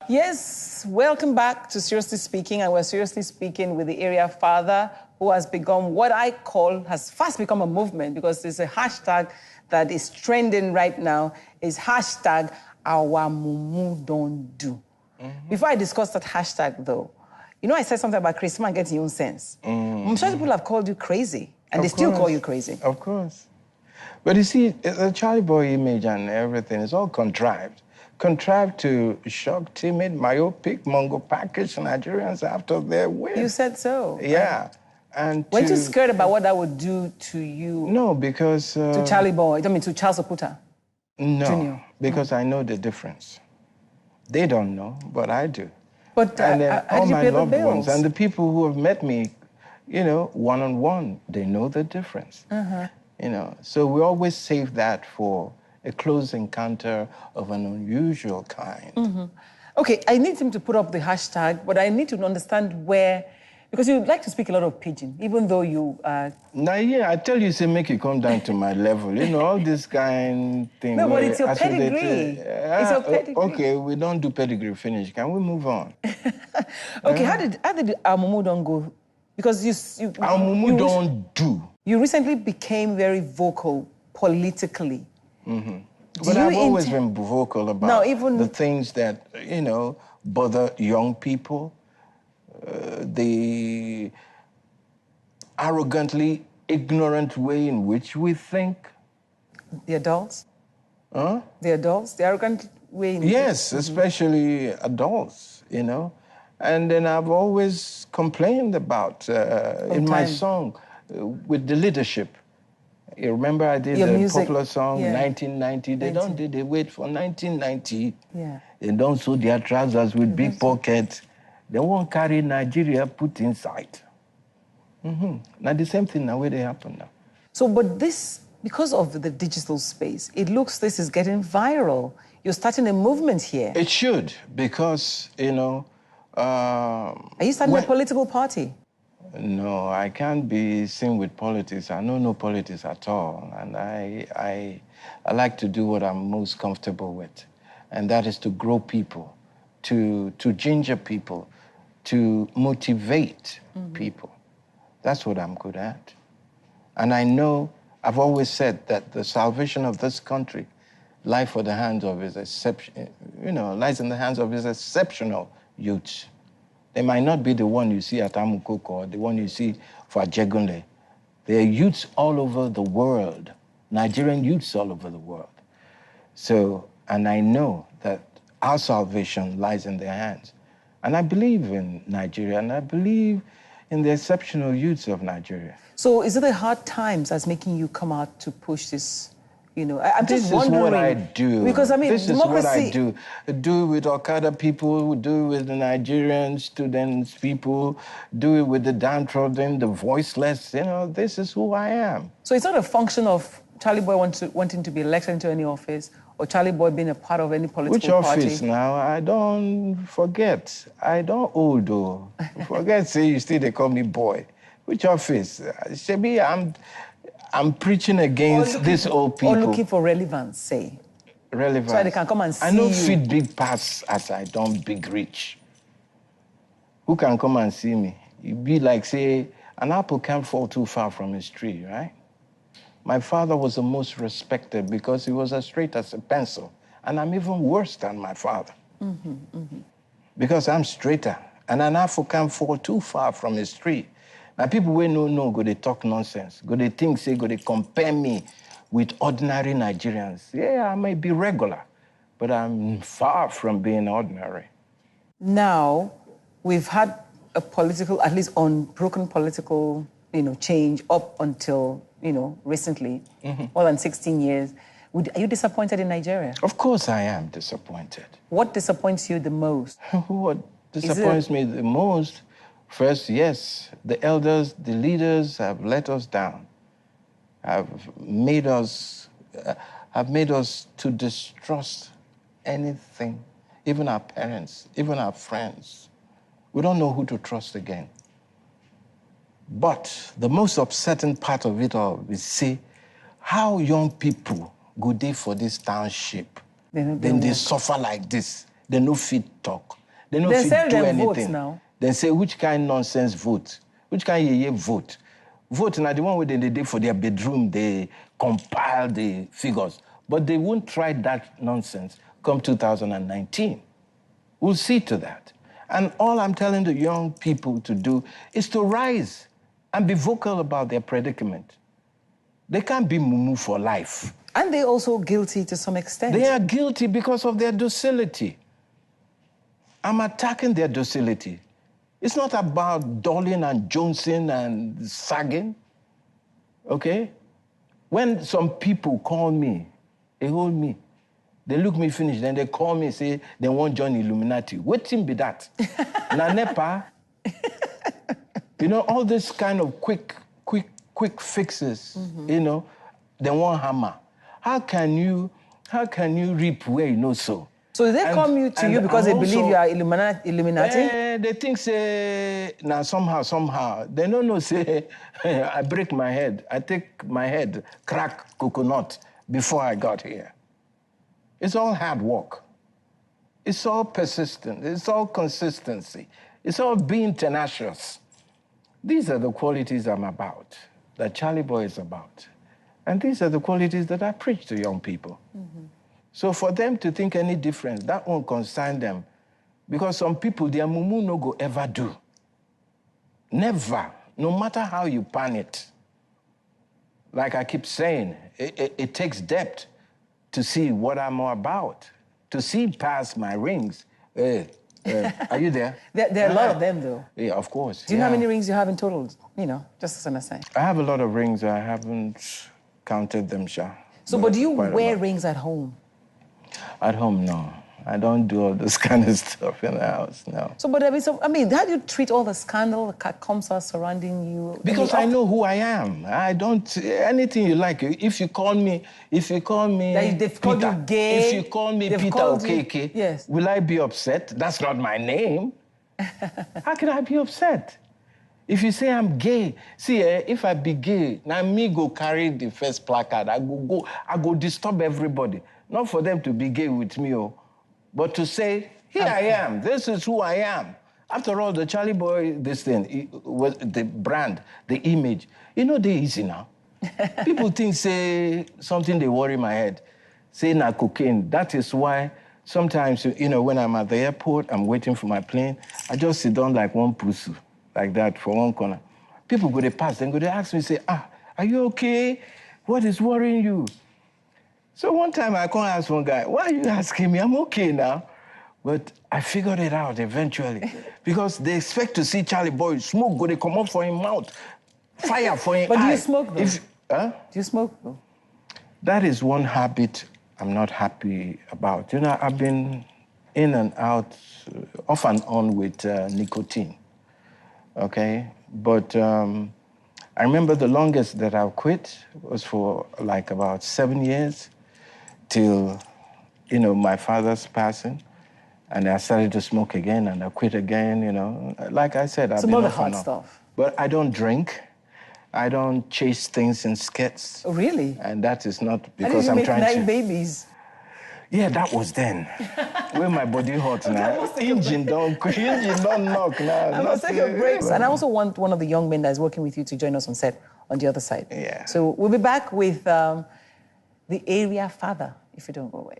Yes, welcome back to Seriously Speaking, and we're seriously speaking with the area father who has become what I call, has fast become a movement, because there's a hashtag that is trending right now, is hashtag our mumu don't do. Before I discuss that hashtag though, you know I said something about crazy man getting your own sense. I'm sure people have called you crazy, and they still call you crazy. Of course. But you see, the CharlyBoy image and everything is all contrived. Contrived to shock timid, myopic, Mongo package Nigerians after their win. You said so. Yeah. And weren't you scared about what that would do to you? No, because... to CharlyBoy, I mean to Charles Oputa? No, Junior. Because I know the difference. They don't know, but I do. But and how did you pay the bills? Ones and the people who have met me, you know, one-on-one, they know the difference. You know, so we always save that for a close encounter of an unusual kind. Okay, I need him to put up the hashtag, but I need to understand where, because you like to speak a lot of pidgin, even though you... Now, yeah, I tell you, say, make you come down to my level. You know, all this kind thing. No, but it's your pedigree. It's your pedigree. Okay, we don't do pedigree finish. Can we move on? Okay, how did our mumu don't go? Because our mumu don't do. You recently became very vocal politically. But I've always been vocal about the things that, you know, bother young people. The arrogantly ignorant way in which we think. The adults? Huh? The adults? The arrogant way in which... Yes, especially adults, you know. And then I've always complained about, in my song, with the leadership. You remember I did a popular song, 1990. They wait for 1990. Yeah. They don't sew their trousers with big pockets. They won't carry Nigeria put inside. Now the same thing now where they happen now. So, but this, because of the digital space, it looks this is getting viral. You're starting a movement here. It should, because, you know... Are you starting a political party? No, I can't be seen with politics. I know no politics at all. And I like to do what I'm most comfortable with. And that is to grow people, to ginger people, to motivate people. That's what I'm good at. And I know, I've always said that the salvation of this country lies in the hands of his exceptional youths. They might not be the one you see at Amukoko or the one you see for Ajegunle. There are youths all over the world, Nigerian youths all over the world. So, and I know that our salvation lies in their hands. And I believe in Nigeria, and I believe in the exceptional youths of Nigeria. So is it the hard times that's making you come out to push this? You know, I'm just wondering. This is what I do. Because, I mean, this is what I do. Do it with Okada people, do it with the Nigerian students, people, do it with the downtrodden, the voiceless. You know, this is who I am. So it's not a function of CharlyBoy wanting to be elected into any office or CharlyBoy being a part of any political party? Which office now? I don't forget. I don't old though. Forget, say you still they call me boy. Which office? Shebi, I'm preaching against these old people. Or looking for relevance, say. Relevance. So they can come and see I know you. fit big pass as I don't big rich. Who can come and see me? It'd be like, say, an apple can't fall too far from his tree, right? My father was the most respected because he was as straight as a pencil. And I'm even worse than my father. Because I'm straighter. And an apple can't fall too far from his tree. Now, people will no, go they talk nonsense. Go they think, say, go they compare me with ordinary Nigerians. Yeah, I may be regular, but I'm far from being ordinary. Now, we've had a political, at least unbroken political, change up until, recently, more than 16 years. Are you disappointed in Nigeria? Of course I am disappointed. What disappoints you the most? What disappoints me the most? First, yes, the elders, the leaders have let us down, have made us to distrust anything, even our parents, even our friends. We don't know who to trust again. But the most upsetting part of it all is see how young people go there for this township. then they suffer like this. They no fit talk. They no They fit sell do them anything. votes now. They say, which kind nonsense vote? Which kind yeye vote? Vote now the one where they did for their bedroom, they compile the figures. But they won't try that nonsense come 2019. We'll see to that. And all I'm telling the young people to do is to rise and be vocal about their predicament. They can't be mumu for life. And they're also guilty to some extent. They are guilty because of their docility. I'm attacking their docility. It's not about dulling and jonesing and sagging, okay? When some people call me, they hold me, they look me finish, then they call me, say they want join Illuminati. What team be that? Na NEPA. You know, all this kind of quick fixes, you know, they want hammer. How can you reap where you know so? So they come to you because they believe you are Illuminati? They think, say, now somehow. They don't know, say, I break my head. I take my head, crack coconut before I got here. It's all hard work. It's all persistent. It's all consistency. It's all being tenacious. These are the qualities I'm about, that CharlyBoy is about. And these are the qualities that I preach to young people. So for them to think any different, that won't concern them. Because some people, their mumu no go ever do. Never, no matter how you pan it. Like I keep saying, it takes depth to see what I'm all about, to see past my rings. Are you there? There are a lot of them, though. Yeah, of course. Do you know how many rings you have in total? You know, just as an aside. I have a lot of rings. I haven't counted them, Sha. So, but do you wear rings at home? At home, no. I don't do all this kind of stuff in the house, no. So, but I mean, how do you treat all the scandal that comes out surrounding you? Because I know who I am. I don't, anything you like. If you call me they've called Peter, you gay. if you call me Peter Okeke, yes. Will I be upset? That's not my name. How can I be upset? If you say I'm gay, see, if I be gay, now me go carry the first placard. I go disturb everybody. Not for them to be gay with me, but to say, here I am, this is who I am. After all, the CharlyBoy, this thing, was the brand, the image, you know, they're easy now. People think, say, something they worry my head, say, na cocaine. That is why sometimes, you know, when I'm at the airport, I'm waiting for my plane, I just sit down like one pussy, like that, for one corner. People go to pass, then go to ask me, say, are you okay? What is worrying you? So one time I can't ask one guy, why are you asking me? I'm okay now. But I figured it out eventually. Because they expect to see CharlyBoy smoke, go they come up for his mouth, fire for his eye. But do you smoke though? Do you smoke though? That is one habit I'm not happy about. You know, I've been in and out, off and on with nicotine, okay? But I remember the longest that I've quit was for like about 7 years. Till, you know, my father's passing, and I started to smoke again, and I quit again, you know. Like I said, I've been off and on. Stuff. But I don't drink. I don't chase things in skirts. Oh, really? And that is not because I'm trying to... make 9 babies. Yeah, that was then. When my body hot now. Engine don't knock now. I must take a break. And I also want one of the young men that is working with you to join us on set on the other side. Yeah. So we'll be back with the area father, if you don't go away.